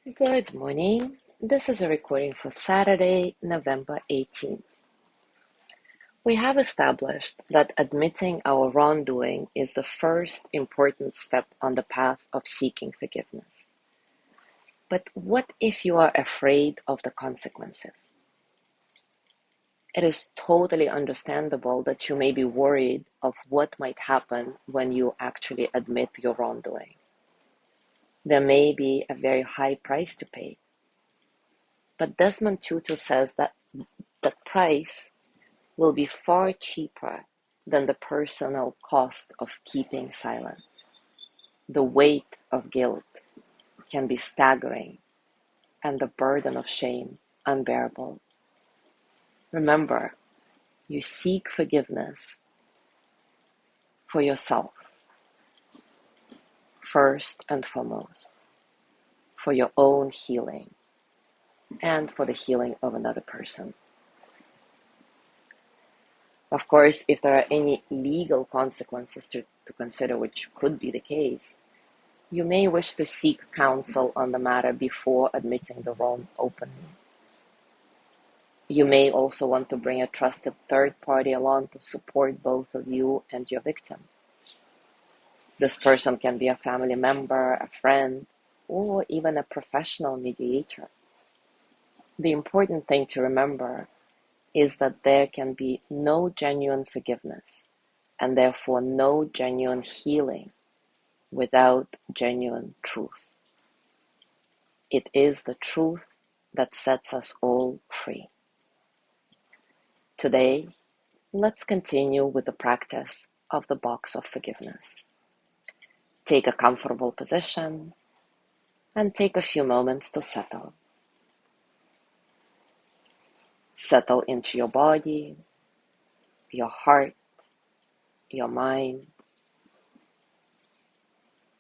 Good morning. This is a recording for Saturday, November 18th. We have established that admitting our wrongdoing is the first important step on the path of seeking forgiveness. But what if you are afraid of the consequences? It is totally understandable that you may be worried of what might happen when you actually admit your wrongdoing. There may be a very high price to pay. But Desmond Tutu says that the price will be far cheaper than the personal cost of keeping silent. The weight of guilt can be staggering and the burden of shame unbearable. Remember, you seek forgiveness for yourself, first and foremost, for your own healing and for the healing of another person. Of course, if there are any legal consequences to consider, which could be the case, you may wish to seek counsel on the matter before admitting the wrong openly. You may also want to bring a trusted third party along to support both of you and your victim. This person can be a family member, a friend, or even a professional mediator. The important thing to remember is that there can be no genuine forgiveness and therefore no genuine healing without genuine truth. It is the truth that sets us all free. Today, let's continue with the practice of the box of forgiveness. Take a comfortable position and take a few moments to settle. Settle into your body, your heart, your mind.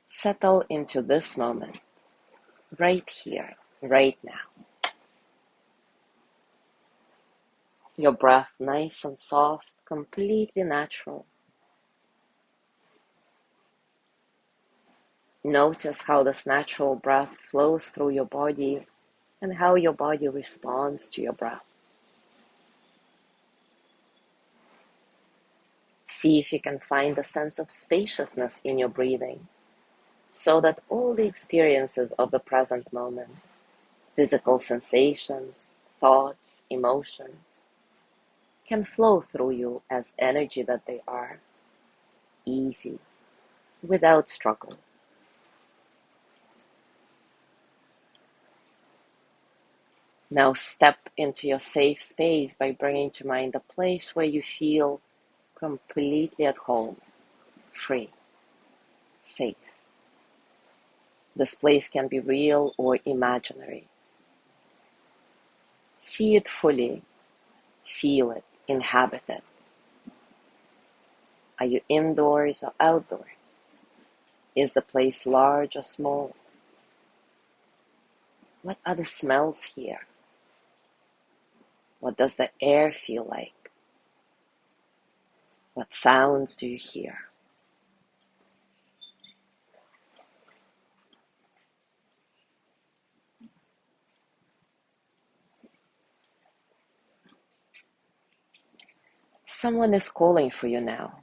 Settle into this moment, right here, right now. Your breath nice and soft, completely natural. Notice how this natural breath flows through your body and how your body responds to your breath. See if you can find a sense of spaciousness in your breathing, so that all the experiences of the present moment, physical sensations, thoughts, emotions, can flow through you as energy that they are, easy, without struggle. Now step into your safe space by bringing to mind a place where you feel completely at home, free, safe. This place can be real or imaginary. See it fully, feel it, inhabit it. Are you indoors or outdoors? Is the place large or small? What are the smells here? What does the air feel like? What sounds do you hear? Someone is calling for you now.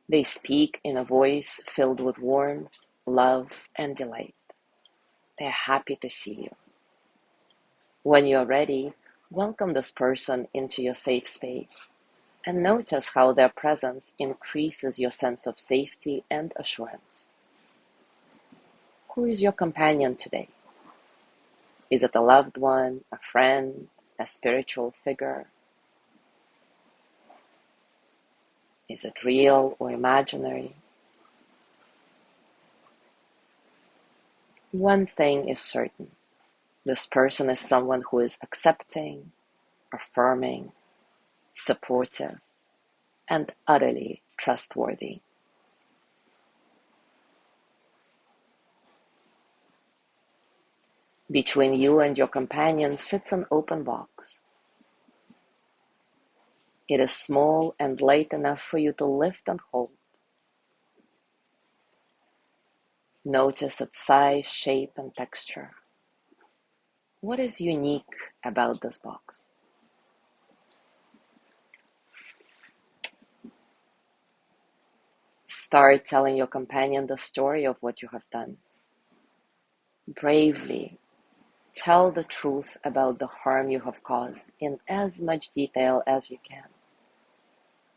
They speak in a voice filled with warmth, love, and delight. They're happy to see you. When you're ready, welcome this person into your safe space and notice how their presence increases your sense of safety and assurance. Who is your companion today? Is it a loved one, a friend, a spiritual figure? Is it real or imaginary? One thing is certain. This person is someone who is accepting, affirming, supportive, and utterly trustworthy. Between you and your companion sits an open box. It is small and light enough for you to lift and hold. Notice its size, shape, and texture. What is unique about this box? Start telling your companion the story of what you have done. Bravely tell the truth about the harm you have caused in as much detail as you can,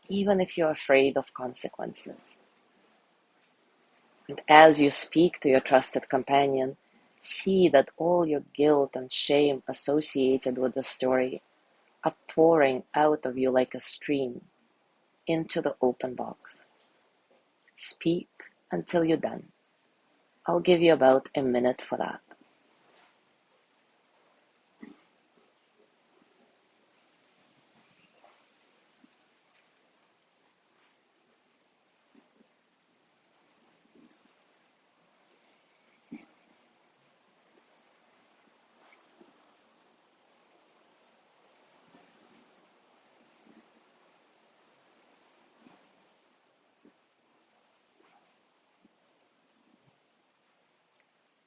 even if you're afraid of consequences. And as you speak to your trusted companion, see that all your guilt and shame associated with the story are pouring out of you like a stream into the open box. Speak until you're done. I'll give you about a minute for that.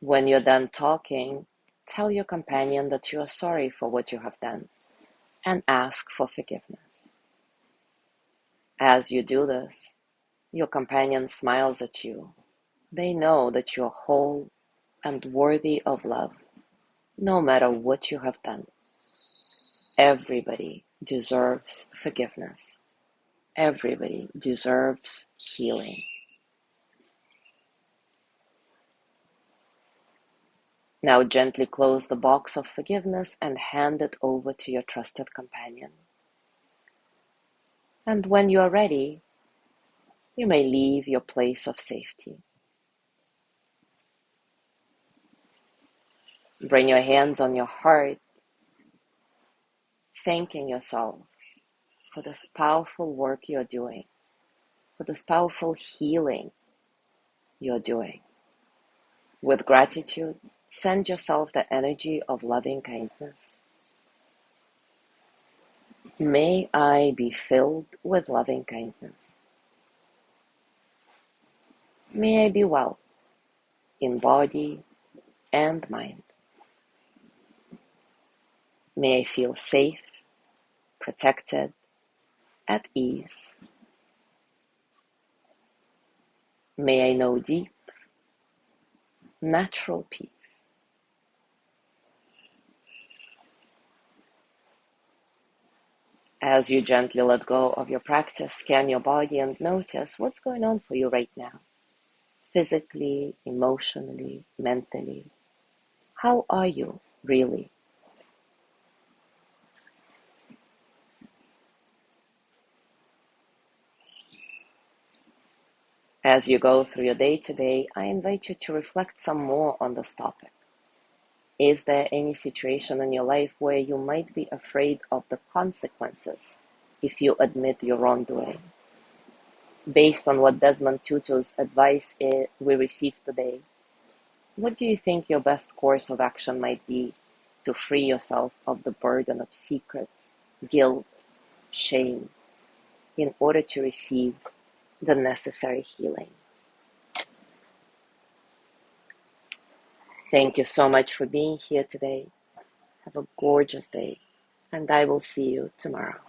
When you're done talking, tell your companion that you are sorry for what you have done and ask for forgiveness. As you do this, your companion smiles at you. They know that you are whole and worthy of love, no matter what you have done. Everybody deserves forgiveness. Everybody deserves healing. Now gently close the box of forgiveness and hand it over to your trusted companion. And when you are ready, you may leave your place of safety. Bring your hands on your heart, thanking yourself for this powerful work you're doing, for this powerful healing you're doing. With gratitude, send yourself the energy of loving kindness. May I be filled with loving kindness. May I be well in body and mind. May I feel safe, protected, at ease. May I know deep, natural peace. As you gently let go of your practice, scan your body and notice what's going on for you right now. Physically, emotionally, mentally. How are you really? As you go through your day today, I invite you to reflect some more on this topic. Is there any situation in your life where you might be afraid of the consequences if you admit your wrongdoing? Based on what Desmond Tutu's advice we received today, what do you think your best course of action might be to free yourself of the burden of secrets, guilt, shame, in order to receive the necessary healing? Thank you so much for being here today. Have a gorgeous day, and I will see you tomorrow.